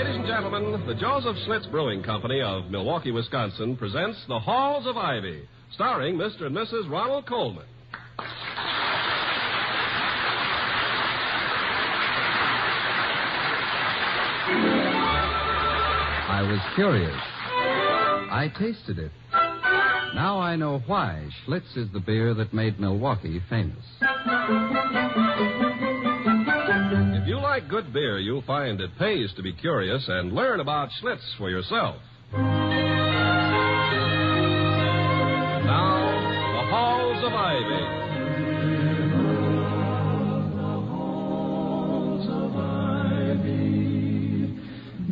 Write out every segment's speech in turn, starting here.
Ladies and gentlemen, the Joseph Schlitz Brewing Company of Milwaukee, Wisconsin presents The Halls of Ivy, starring Mr. and Mrs. Ronald Colman. I was curious. I tasted it. Now I know why Schlitz is the beer that made Milwaukee famous. If you like good beer, you'll find it pays to be curious and learn about Schlitz for yourself. Now, The Halls of Ivy.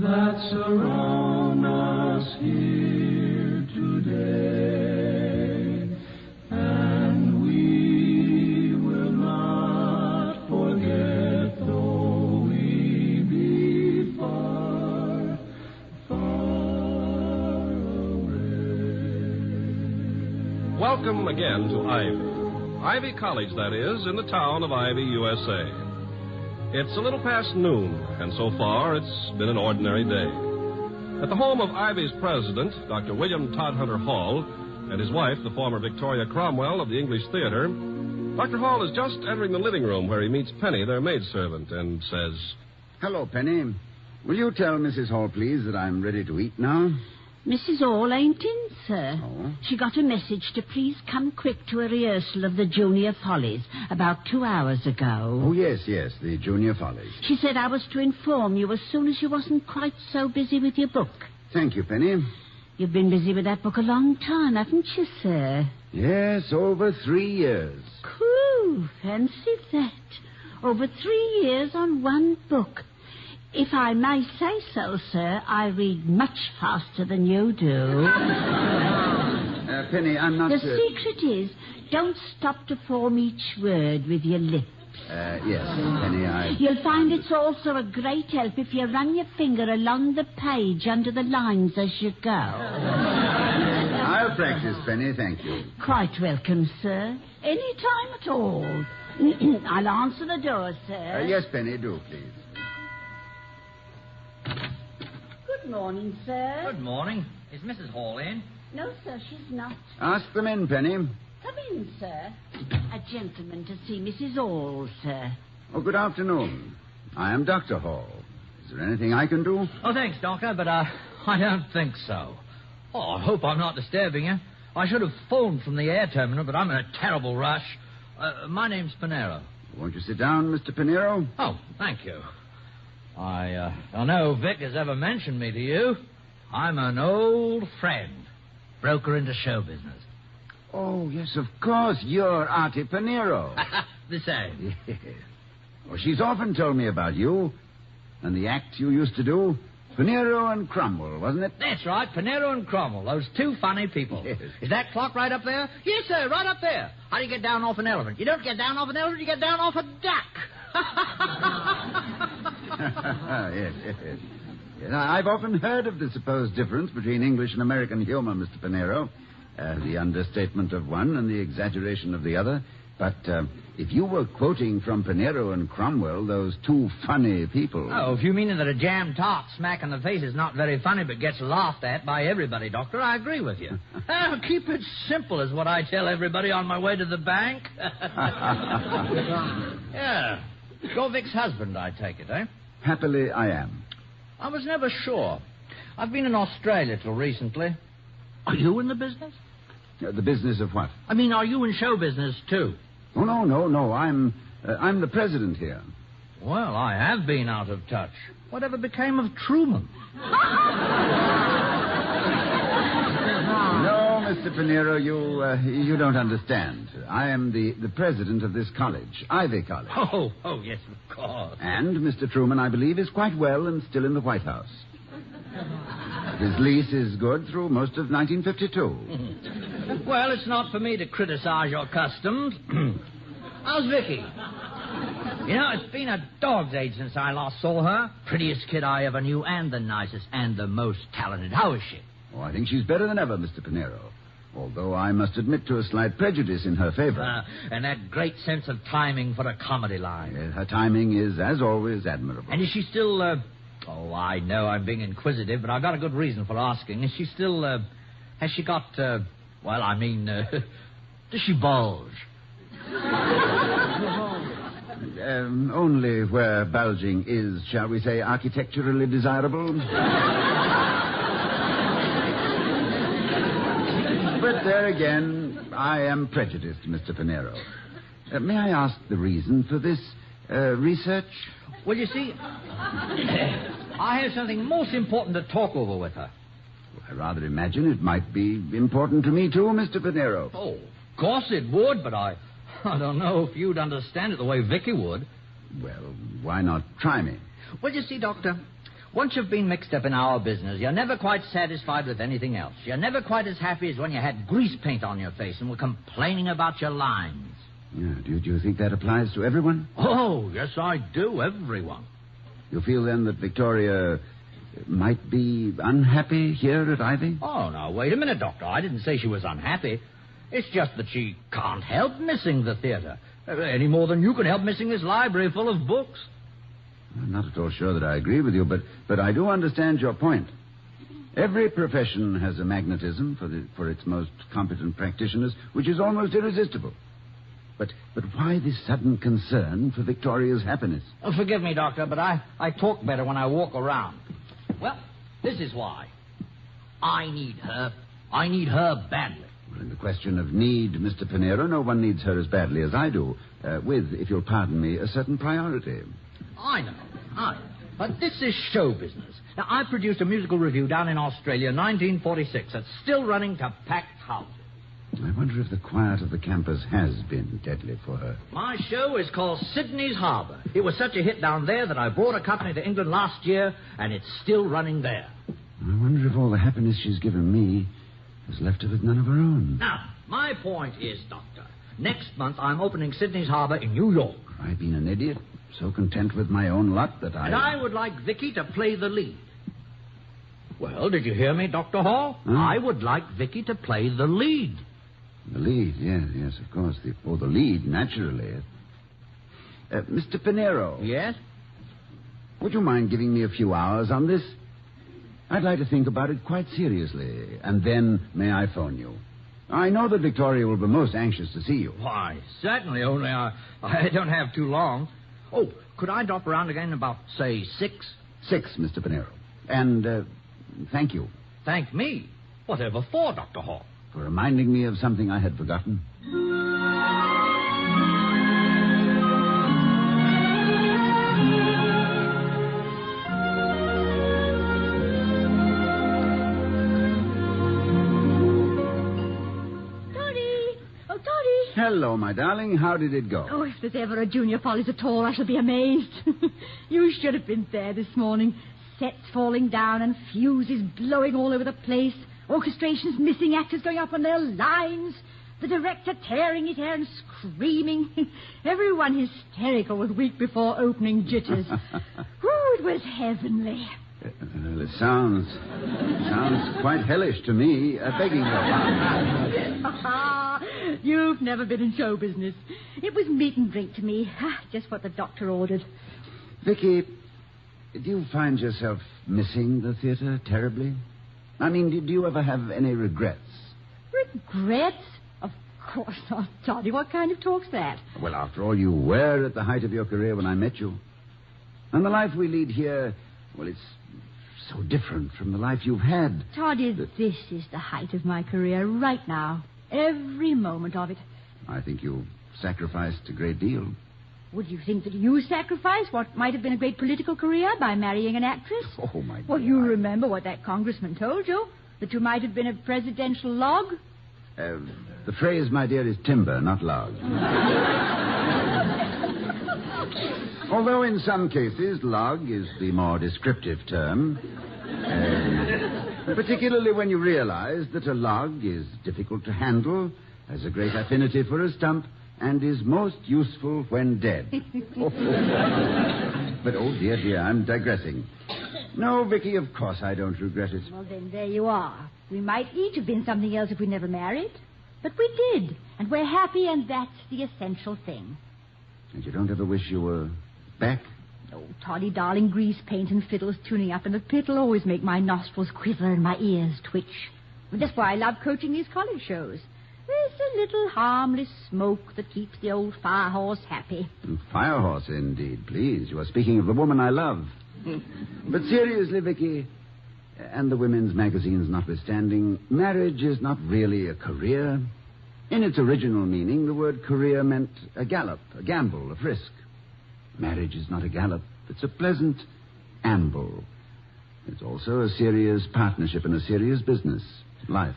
That surround us here today, and we will not forget, though we be far, far away. Welcome again to Ivy. Ivy College, that is, in the town of Ivy, USA. It's a little past noon, and so far it's been an ordinary day. At the home of Ivy's president, Dr. William Todhunter Hall, and his wife, the former Victoria Cromwell of the English Theater, Dr. Hall is just entering the living room where he meets Penny, their maidservant, and says, "Hello, Penny. Will you tell Mrs. Hall, please, that I'm ready to eat now?" Mrs. Hall ain't in, sir. Oh? She got a message to please come quick to a rehearsal of the Junior Follies about 2 hours ago. Oh, yes, the Junior Follies. She said I was to inform you as soon as you wasn't quite so busy with your book. Thank you, Penny. You've been busy with that book a long time, haven't you, sir? Yes, over 3 years. Coo, fancy that. Over 3 years on one book. If I may say so, sir, I read much faster than you do. Penny, I'm not... The secret is, don't stop to form each word with your lips. Yes, Penny, You'll find it's also a great help if you run your finger along the page under the lines as you go. I'll practice, Penny, thank you. Quite welcome, sir. Any time at all. I'll answer the door, sir. Yes, Penny, do, please. Good morning, sir. Good morning. Is Mrs. Hall in? No, sir, she's not. Ask them in, Penny. Come in, sir. A gentleman to see Mrs. Hall, sir. Oh, good afternoon. I am Dr. Hall. Is there anything I can do? Oh, thanks, Doctor, but I don't think so. Oh, I hope I'm not disturbing you. I should have phoned from the air terminal, but I'm in a terrible rush. My name's Pinero. Won't you sit down, Mr. Pinero? Oh, thank you. I don't know if Vic has ever mentioned me to you. I'm an old friend, broker into show business. Oh, yes, of course. You're Artie Pinero. The same. Yes. Well, she's often told me about you and the act you used to do. Pinero and Cromwell, wasn't it? That's right, Pinero and Cromwell, those two funny people. Yes. Is that clock right up there? Yes, sir, right up there. How do you get down off an elephant? You don't get down off an elephant, you get down off a duck. Yes. I've often heard of the supposed difference between English and American humor, Mr. Pinero. The understatement of one and the exaggeration of the other. But if you were quoting from Pinero and Cromwell, those two funny people... Oh, if you mean that a jam tart smack in the face is not very funny but gets laughed at by everybody, Doctor, I agree with you. Keep it simple is what I tell everybody on my way to the bank. Yeah. You're Vic's husband, I take it, eh? Happily, I am. I was never sure. I've been in Australia till recently. Are you in the business? The business of what? I mean, are you in show business, too? Oh, no. I'm the president here. Well, I have been out of touch. Whatever became of Truman? No, Mr. Pinero, you don't understand. I am the president of this college, Ivy College. Oh, yes, of course. And Mr. Truman, I believe, is quite well and still in the White House. His lease is good through most of 1952. Well, it's not for me to criticize your customs. How's Vicky? You know, it's been a dog's age since I last saw her. Prettiest kid I ever knew, and the nicest, and the most talented. How is she? Oh, I think she's better than ever, Mr. Pinero. Although I must admit to a slight prejudice in her favor. And that great sense of timing for a comedy line. Her timing is, as always, admirable. And is she still Oh, I know I'm being inquisitive, but I've got a good reason for asking. Is she still, has she got, does she bulge? Only where bulging is, shall we say, architecturally desirable. But there again, I am prejudiced, Mr. Pinero. May I ask the reason for this research? Well, you see, I have something most important to talk over with her. Well, I rather imagine it might be important to me, too, Mr. Pinero. Oh, of course it would, but I don't know if you'd understand it the way Vicky would. Well, why not try me? Well, you see, Doctor, once you've been mixed up in our business, you're never quite satisfied with anything else. You're never quite as happy as when you had grease paint on your face and were complaining about your lines. Yeah, do you think that applies to everyone? Oh, yes, I do, everyone. You feel, then, that Victoria might be unhappy here at Ivy? Oh, now, wait a minute, Doctor. I didn't say she was unhappy. It's just that she can't help missing the theater, any more than you can help missing this library full of books. I'm not at all sure that I agree with you, but I do understand your point. Every profession has a magnetism for its most competent practitioners, which is almost irresistible. But why this sudden concern for Victoria's happiness? Oh, forgive me, Doctor, but I talk better when I walk around. Well, this is why. I need her. I need her badly. Well, in the question of need, Mr. Pinero, no one needs her as badly as I do, with, if you'll pardon me, a certain priority. I know. But this is show business. Now, I produced a musical revue down in Australia in 1946 that's still running to packed houses. I wonder if the quiet of the campus has been deadly for her. My show is called Sydney's Harbour. It was such a hit down there that I brought a company to England last year, and it's still running there. I wonder if all the happiness she's given me has left her with none of her own. Now, my point is, Doctor, next month I'm opening Sydney's Harbour in New York. Have I been an idiot? So content with my own lot that I... And I would like Vicky to play the lead. Well, did you hear me, Dr. Hall? Huh? I would like Vicky to play the lead. The lead, yes, of course. The lead, naturally. Mr. Pinero. Yes? Would you mind giving me a few hours on this? I'd like to think about it quite seriously, and then may I phone you? I know that Victoria will be most anxious to see you. Why, certainly, only I don't have too long. Oh, could I drop around again in about, say, 6? 6, Mr. Pinero. And, thank you. Thank me? Whatever for, Dr. Hall? For reminding me of something I had forgotten. Hello, my darling. How did it go? Oh, if there's ever a junior follies at all, I shall be amazed. You should have been there this morning. Sets falling down and fuses blowing all over the place. Orchestrations missing, actors going up on their lines. The director tearing his hair and screaming. Everyone hysterical with week before opening jitters. Ooh, it was heavenly. Well, it sounds quite hellish to me. Begging your pardon. You've never been in show business. It was meat and drink to me. Just what the doctor ordered. Vicky, do you find yourself missing the theater terribly? I mean, do you ever have any regrets? Regrets? Of course not, Toddy. What kind of talk's that? Well, after all, you were at the height of your career when I met you. And the life we lead here, well, it's so different from the life you've had. Toddy, this is the height of my career right now. Every moment of it. I think you've sacrificed a great deal. Would you think that you sacrificed what might have been a great political career by marrying an actress? Oh, my God. Well, you remember what that congressman told you? That you might have been a presidential log? The phrase, my dear, is timber, not log. Although in some cases, log is the more descriptive term. Particularly when you realize that a log is difficult to handle, has a great affinity for a stump, and is most useful when dead. But, oh, dear, I'm digressing. No, Vicky, of course I don't regret it. Well, then, there you are. We might each have been something else if we never married. But we did, and we're happy, and that's the essential thing. And you don't ever wish you were back Oh, Toddy, darling, grease paint and fiddles tuning up in the pit will always make my nostrils quiver and my ears twitch. That's why I love coaching these college shows. It's a little harmless smoke that keeps the old fire horse happy. Fire horse, indeed. Please, you are speaking of the woman I love. But seriously, Vicky, and the women's magazines notwithstanding, marriage is not really a career. In its original meaning, the word career meant a gallop, a gamble, a frisk. Marriage is not a gallop. It's a pleasant amble. It's also a serious partnership in a serious business, life.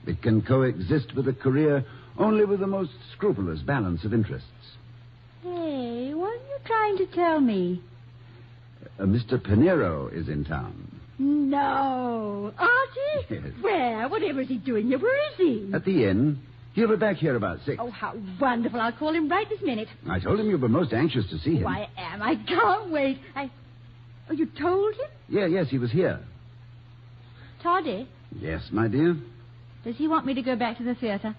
It can coexist with a career only with the most scrupulous balance of interests. Hey, what are you trying to tell me? Mr. Pinero is in town. No. Archie? Yes. Where? Whatever is he doing here? Where is he? At the inn. He'll be back here about 6. Oh, how wonderful. I'll call him right this minute. I told him you were most anxious to see him. Oh, I am. I can't wait. Oh, you told him? Yes, he was here. Toddy, Yes, my dear. does he want me to go back to the theater?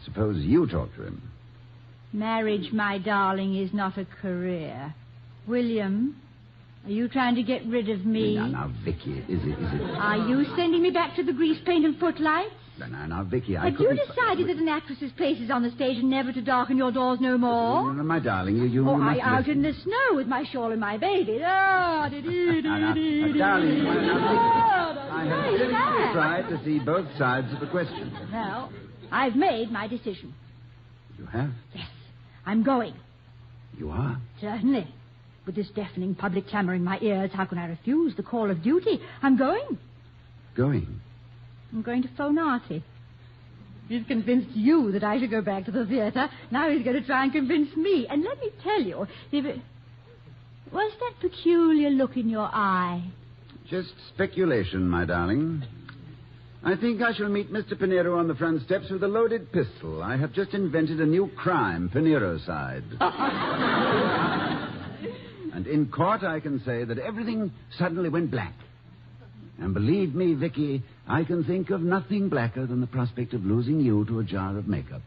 Suppose you talk to him. Marriage, my darling, is not a career. William, are you trying to get rid of me? Now, Vicky, is it... Are you sending me back to the grease paint and footlights? Now, Vicky, I Have you couldn't... decided that an actress's place is on the stage and never to darken your doors no more? No, my darling, you must out listen. in the snow with my shawl and my baby. Now, darling, I have seriously tried to see both sides of the question. Well, I've made my decision. You have? Yes, I'm going. You are? Certainly. With this deafening public clamor in my ears, how can I refuse the call of duty? I'm going. Going? I'm going to phone Artie. He's convinced you that I should go back to the theater. Now he's going to try and convince me. And let me tell you, What's that peculiar look in your eye? Just speculation, my darling. I think I shall meet Mr. Pinero on the front steps with a loaded pistol. I have just invented a new crime, Pinerocide. And in court, I can say that everything suddenly went black. And believe me, Vicky, I can think of nothing blacker than the prospect of losing you to a jar of makeup.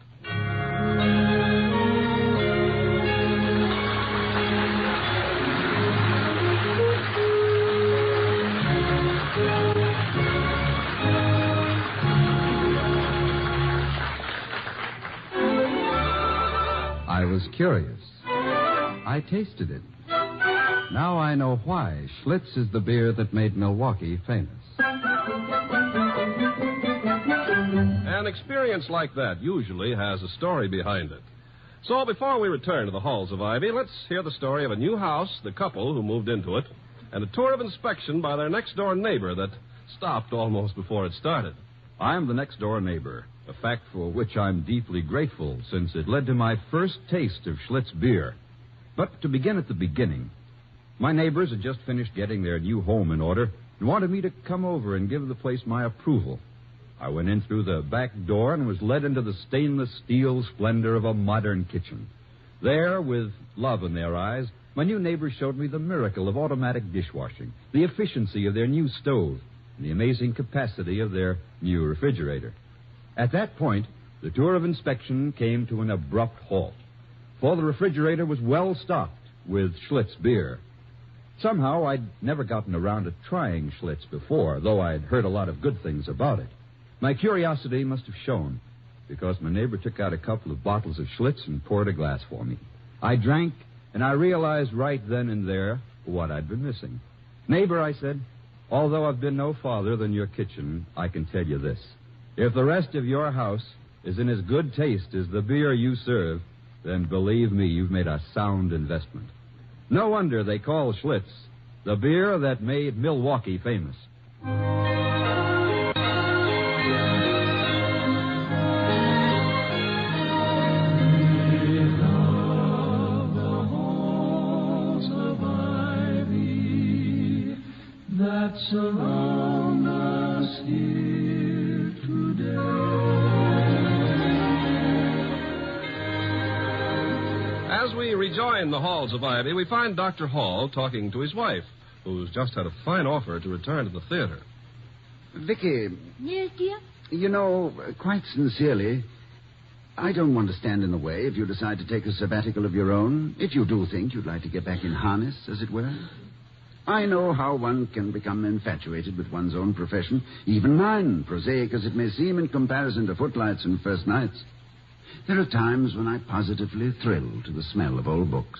I was curious. I tasted it. Now I know why Schlitz is the beer that made Milwaukee famous. An experience like that usually has a story behind it. So before we return to the halls of Ivy, let's hear the story of a new house, the couple who moved into it, and a tour of inspection by their next-door neighbor that stopped almost before it started. I'm the next-door neighbor, a fact for which I'm deeply grateful, since it led to my first taste of Schlitz beer. But to begin at the beginning, my neighbors had just finished getting their new home in order and wanted me to come over and give the place my approval. I went in through the back door and was led into the stainless steel splendor of a modern kitchen. There, with love in their eyes, my new neighbors showed me the miracle of automatic dishwashing, the efficiency of their new stove, and the amazing capacity of their new refrigerator. At that point, the tour of inspection came to an abrupt halt, for the refrigerator was well stocked with Schlitz beer. Somehow, I'd never gotten around to trying Schlitz before, though I'd heard a lot of good things about it. My curiosity must have shown, because my neighbor took out a couple of bottles of Schlitz and poured a glass for me. I drank, and I realized right then and there what I'd been missing. Neighbor, I said, although I've been no farther than your kitchen, I can tell you this. If the rest of your house is in as good taste as the beer you serve, then believe me, you've made a sound investment. No wonder they call Schlitz the beer that made Milwaukee famous. Surround us here today. As we rejoin the halls of Ivy, we find Dr. Hall talking to his wife, who's just had a fine offer to return to the theater. Vicky, Yes, dear? you know, quite sincerely, I don't want to stand in the way if you decide to take a sabbatical of your own, if you do think you'd like to get back in harness, as it were. I know how one can become infatuated with one's own profession, even mine, prosaic as it may seem in comparison to footlights and first nights. There are times when I positively thrill to the smell of old books.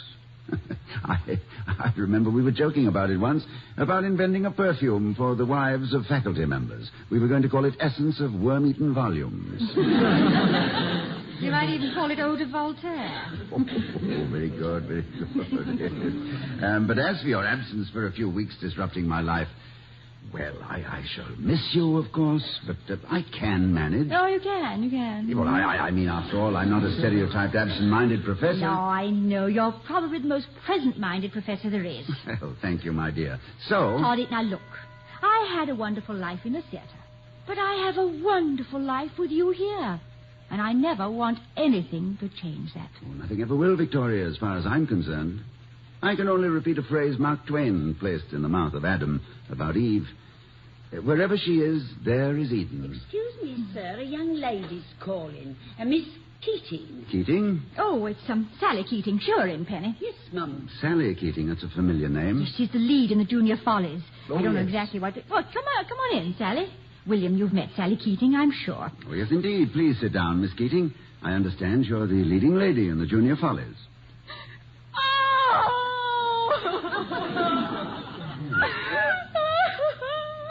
I remember we were joking about it once, about inventing a perfume for the wives of faculty members. We were going to call it Essence of Worm-Eaten Volumes. You might even call it Eau de Voltaire. Oh, very good, very good. But as for your absence for a few weeks disrupting my life, well, I shall miss you, of course, but I can manage. Oh, you can. Well, I mean, after all, I'm not a stereotyped absent-minded professor. No, I know. You're probably the most present-minded professor there is. Well, thank you, my dear. So... Toddy, now look. I had a wonderful life in the theater, but I have a wonderful life with you here. And I never want anything to change that. Oh, nothing ever will, Victoria, as far as I'm concerned. I can only repeat a phrase Mark Twain placed in the mouth of Adam about Eve. Wherever she is, there is Eden. Excuse me, sir. A young lady's calling. Miss Keating. Keating? Oh, it's Sally Keating. Sure in, Penny. Yes, Mum. Sally Keating, that's a familiar name. Yes, she's the lead in the Junior Follies. Oh, I don't know yes. exactly what... Oh, come on in, Sally. William, you've met Sally Keating, I'm sure. Oh, yes, indeed. Please sit down, Miss Keating. I understand you're the leading lady in the Junior Follies.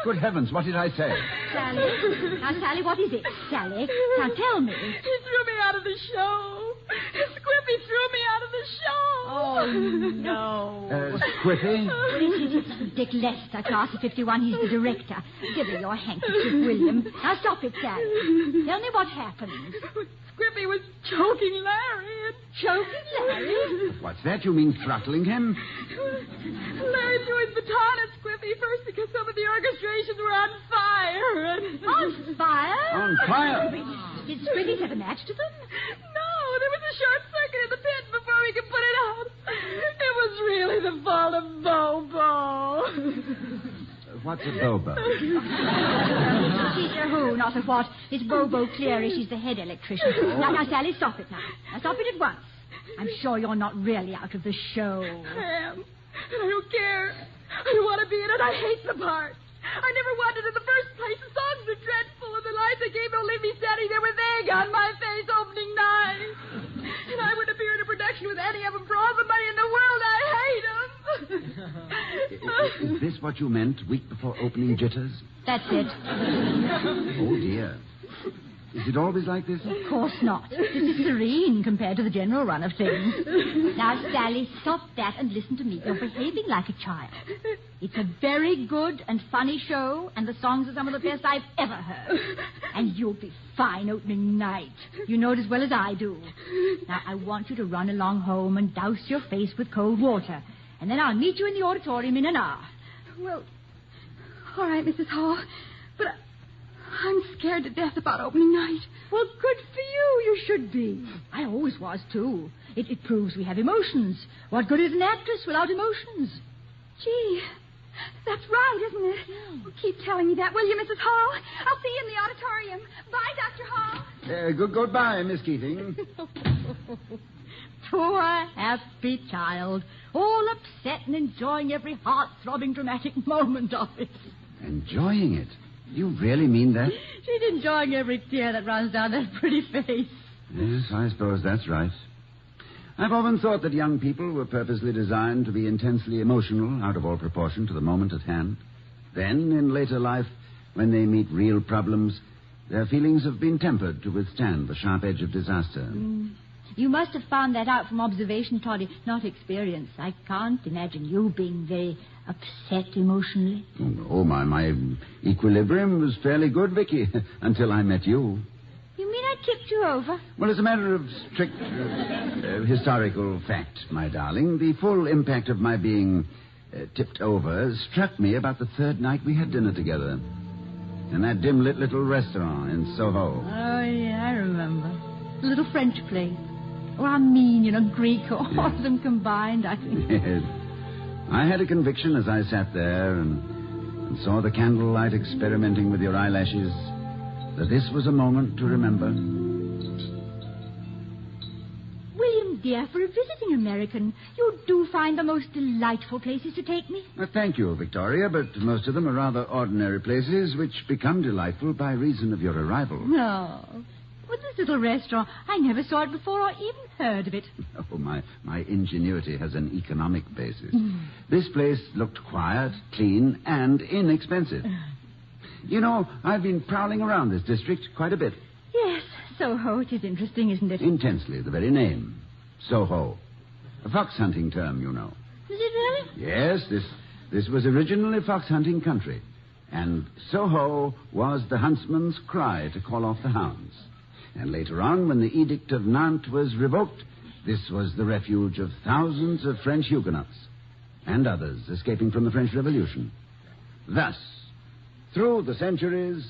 Good heavens, what did I say? Sally? Now, Sally, what is it? Sally, now tell me. He threw me out of the show. Squippy threw me out of the show. Oh, no. Squiffy? It's Dick Lester, class of 51. He's the director. Give her your handkerchief, William. Now, stop it, Sally. Tell me what happened. Squippy was choking Larry. Choking Larry? What's that? You mean throttling him? Larry threw his baton at Squippy first because some of the orchestrations were on fire. On fire? On fire? Did Squippy set a match to them? No, there was a short circuit in the pit before we could put it out. It was really the fault of Bobo. What's a Bobo? She's a who, not a what. It's Bobo Cleary. She's the head electrician. Now, Sally, stop it now. Now, stop it at once. I'm sure you're not really out of the show. I am. And I don't care. I don't want to be in it. I hate the part. I never wanted in the first place. The songs are dreadful, and the lines they gave don't leave me standing there with egg on my face opening night. And I wouldn't appear in a production with any of them for all the money in the world. I hate them. Is this what you meant week before opening jitters? That's it. Oh, dear. Is it always like this? Of course not. This is serene compared to the general run of things. Now, Sally, stop that and listen to me. You're behaving like a child. It's a very good and funny show, and the songs are some of the best I've ever heard. And you'll be fine opening night. You know it as well as I do. Now, I want you to run along home and douse your face with cold water. And then I'll meet you in the auditorium in an hour. Well, all right, Mrs. Hall. But I'm scared to death about opening night. Well, good for you. You should be. I always was, too. It proves we have emotions. What good is an actress without emotions? Gee, that's right, isn't it? Well, keep telling me that, will you, Mrs. Hall? I'll see you in the auditorium. Bye, Dr. Hall. Goodbye, Miss Keating. Poor, happy child. All upset and enjoying every heart-throbbing dramatic moment of it. Enjoying it? You really mean that? She's enjoying every tear that runs down that pretty face. Yes, I suppose that's right. I've often thought that young people were purposely designed to be intensely emotional, out of all proportion to the moment at hand. Then, in later life, when they meet real problems, their feelings have been tempered to withstand the sharp edge of disaster. You must have found that out from observation, Toddy, not experience. I can't imagine you being very upset emotionally. Oh, my equilibrium was fairly good, Vicky, until I met you. You mean I tipped you over? Well, as a matter of strict historical fact, my darling, the full impact of my being tipped over struck me about the third night we had dinner together in that dim-lit little restaurant in Soho. Oh, yeah, I remember. The little French place. Or Armenian or Greek or all of them combined, I think. Yes. I had a conviction as I sat there and saw the candlelight experimenting with your eyelashes that this was a moment to remember. dear, for a visiting American. You do find the most delightful places to take me. Thank you, Victoria, but most of them are rather ordinary places which become delightful by reason of your arrival. No. But this little restaurant, I never saw it before or even heard of it. Oh, my ingenuity has an economic basis. This place looked quiet, clean, and inexpensive. You know, I've been prowling around this district quite a bit. Yes, Soho. It is interesting, isn't it? Intensely, the very name. Soho. A fox hunting term, you know. Is it really? Yes, this was originally fox hunting country. And Soho was the huntsman's cry to call off the hounds. And later on, when the Edict of Nantes was revoked, this was the refuge of thousands of French Huguenots and others escaping from the French Revolution. Thus, through the centuries,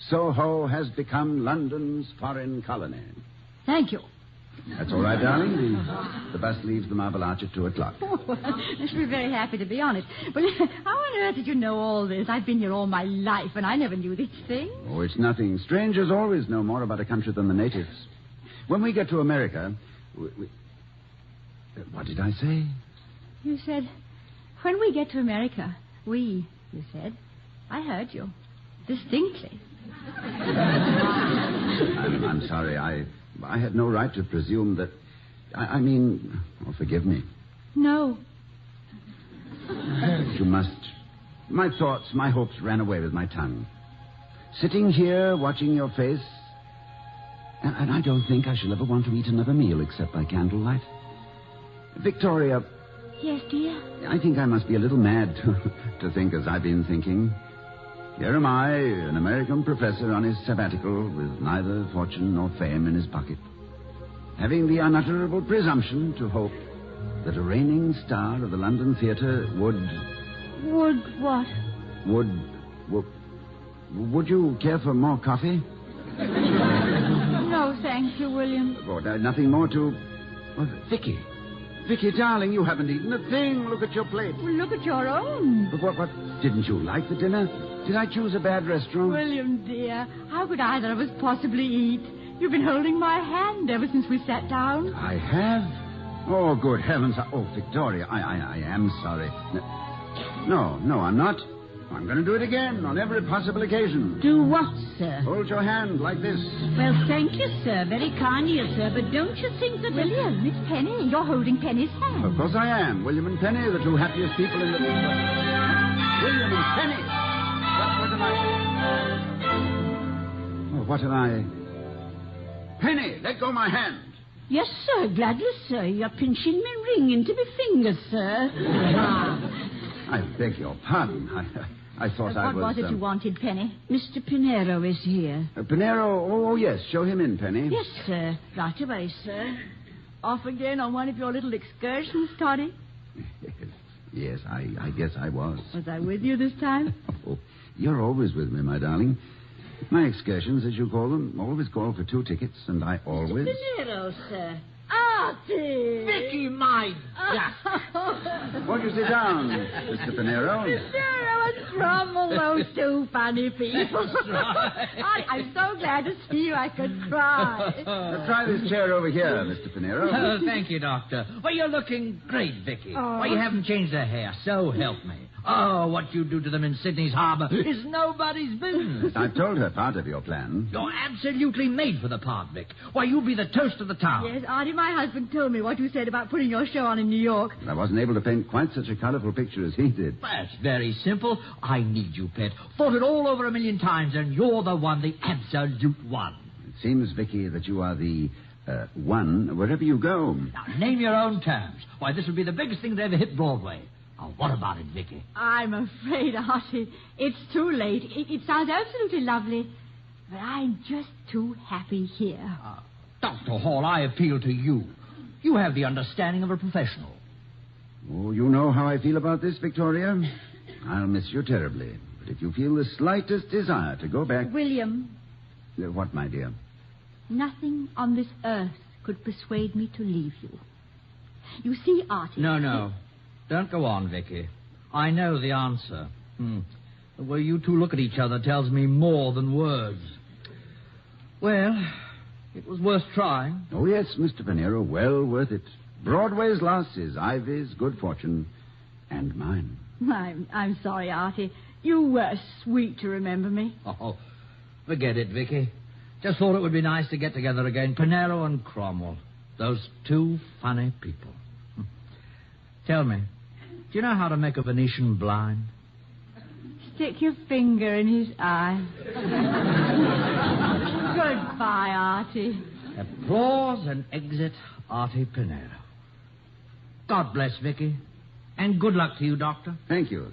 Soho has become London's foreign colony. Thank you. That's all right, darling. The bus leaves the Marble Arch at 2 o'clock. I should be very happy to be on it. Well, how on earth did you know all this? I've been here all my life, and I never knew these things. Oh, it's nothing. Strangers always know more about a country than the natives. When we get to America... What did I say? You said, when we get to America, you said. I heard you. Distinctly. I'm sorry. I had no right to presume that... I mean... Oh, forgive me. No. You must... My thoughts, my hopes ran away with my tongue. Sitting here, watching your face... And I don't think I shall ever want to eat another meal except by candlelight. Victoria... Yes, dear? I think I must be a little mad to think as I've been thinking. Here am I, an American professor on his sabbatical with neither fortune nor fame in his pocket, having the unutterable presumption to hope that a reigning star of the London theatre would... Would what? Would you care for more coffee? No, thank you, William. Oh, nothing more to... Well, Vicky, darling, you haven't eaten a thing. Look at your plate. Well, look at your own. But what? Didn't you like the dinner? Did I choose a bad restaurant? William, dear, how could either of us possibly eat? You've been holding my hand ever since we sat down. I have? Oh, good heavens. Oh, Victoria, I am sorry. No, I'm not. I'm going to do it again on every possible occasion. Do what, sir? Hold your hand like this. Well, thank you, sir. Very kind of you, sir. But don't you think that... William, it's Penny. You're holding Penny's hand. Of course I am. William and Penny, the two happiest people in the... William and Penny! What am I... Penny, let go my hand. Yes, sir. Gladly, sir. You're pinching me ring into my fingers, sir. I beg your pardon. I thought I was... What was it you wanted, Penny? Mr. Pinero is here. Pinero? Oh, yes. Show him in, Penny. Yes, sir. Right away, sir. Off again on one of your little excursions, Toddy? Yes, I guess I was. Was I with you this time? Oh, you're always with me, my darling. My excursions, as you call them, always call for 2 tickets, and I always... Mr. Pinero, sir. Artie! Vicky, my duck. Won't you sit down, Mr. Pinero? Pinero and Cromwell, those two funny people. I'm so glad to see you I could cry. Try this chair over here, Mr. Pinero. Oh, thank you, Doctor. Well, you're looking great, Vicky. Oh. Well, you haven't changed their hair, so help me. Oh, what you do to them in Sydney's harbour is nobody's business. I've told her part of your plan. You're absolutely made for the part, Vic. Why, you'll be the toast of the town. Yes, Artie, my husband told me what you said about putting your show on in New York. But I wasn't able to paint quite such a colourful picture as he did. That's very simple. I need you, pet. Thought it all over a million times, and you're the one, the absolute one. It seems, Vicky, that you are the one wherever you go. Now, name your own terms. Why, this would be the biggest thing to ever hit Broadway. Now, what about it, Vicky? I'm afraid, Artie, it's too late. It sounds absolutely lovely, but I'm just too happy here. Dr. Hall, I appeal to you. You have the understanding of a professional. Oh, you know how I feel about this, Victoria. I'll miss you terribly. But if you feel the slightest desire to go back... William. What, my dear? Nothing on this earth could persuade me to leave you. You see, Artie... No. Don't go on, Vicky. I know the answer. The way you two look at each other tells me more than words. Well, It was worth trying. Oh, yes, Mr. Pinero, well worth it. Broadway's loss is Ivy's good fortune and mine. I'm sorry, Artie. You were sweet to remember me. Oh, forget it, Vicky. Just thought it would be nice to get together again. Pinero and Cromwell. Those two funny people. Tell me, do you know how to make a Venetian blind? Stick your finger in his eye. Goodbye, Artie. Applause and exit, Artie Pinero. God bless Vicky. And good luck to you, Doctor. Thank you,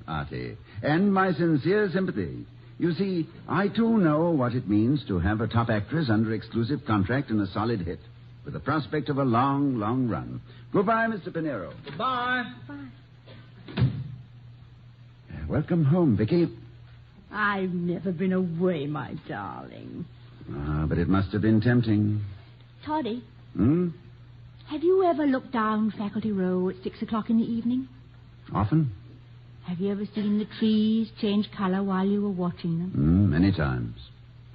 Artie. And my sincere sympathy. You see, I too know what it means to have a top actress under exclusive contract and a solid hit, with the prospect of a long, long run. Goodbye, Mr. Pinero. Goodbye. Bye. Welcome home, Vicky. I've never been away, my darling. But it must have been tempting. Toddy, Have you ever looked down Faculty Row at 6 o'clock in the evening? Often? Have you ever seen the trees change color while you were watching them? Many times.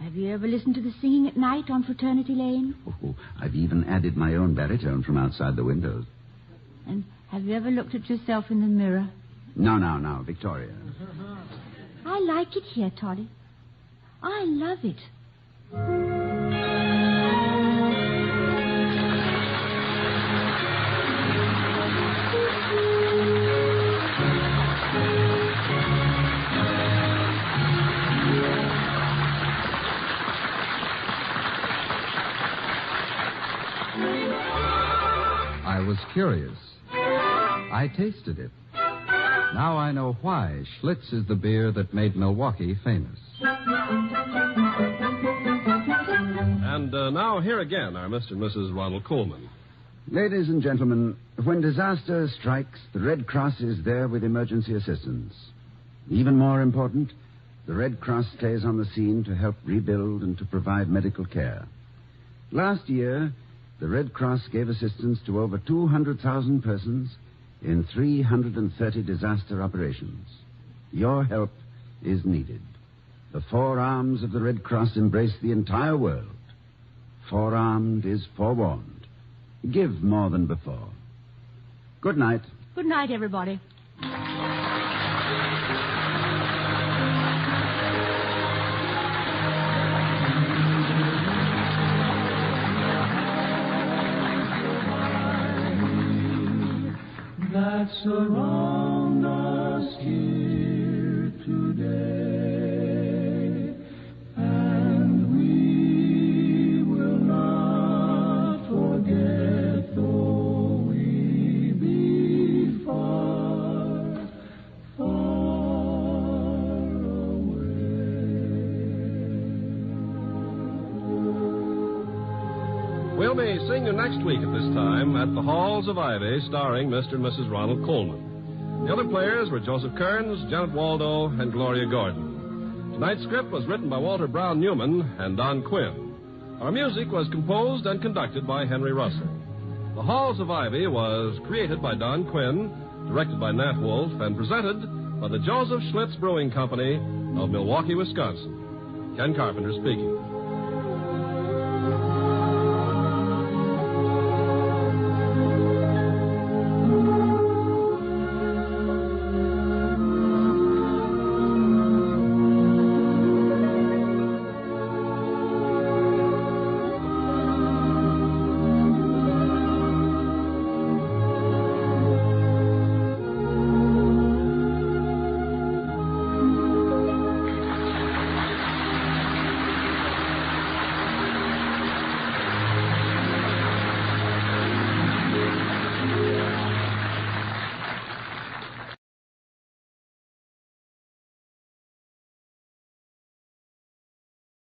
Have you ever listened to the singing at night on Fraternity Lane? Oh, I've even added my own baritone from outside the windows. And have you ever looked at yourself in the mirror? No, Victoria. I like it here, Toddy. I love it. I was curious. I tasted it. Now I know why Schlitz is the beer that made Milwaukee famous. And now here again are Mr. and Mrs. Ronald Colman. Ladies and gentlemen, when disaster strikes, the Red Cross is there with emergency assistance. Even more important, the Red Cross stays on the scene to help rebuild and to provide medical care. Last year, the Red Cross gave assistance to over 200,000 persons in 330 disaster operations. Your help is needed. The four arms of the Red Cross embrace the entire world. Forearmed is forewarned. Give more than before. Good night. Good night, everybody. That surround us here today, and we will not forget, though we be far, far away. We'll be seeing you next week at this time at the Halls of Ivy, starring Mr. and Mrs. Ronald Colman. The other players were Joseph Kearns, Janet Waldo, and Gloria Gordon. Tonight's script was written by Walter Brown Newman and Don Quinn. Our music was composed and conducted by Henry Russell. The Halls of Ivy was created by Don Quinn, directed by Nat Wolf, and presented by the Joseph Schlitz Brewing Company of Milwaukee, Wisconsin. Ken Carpenter speaking.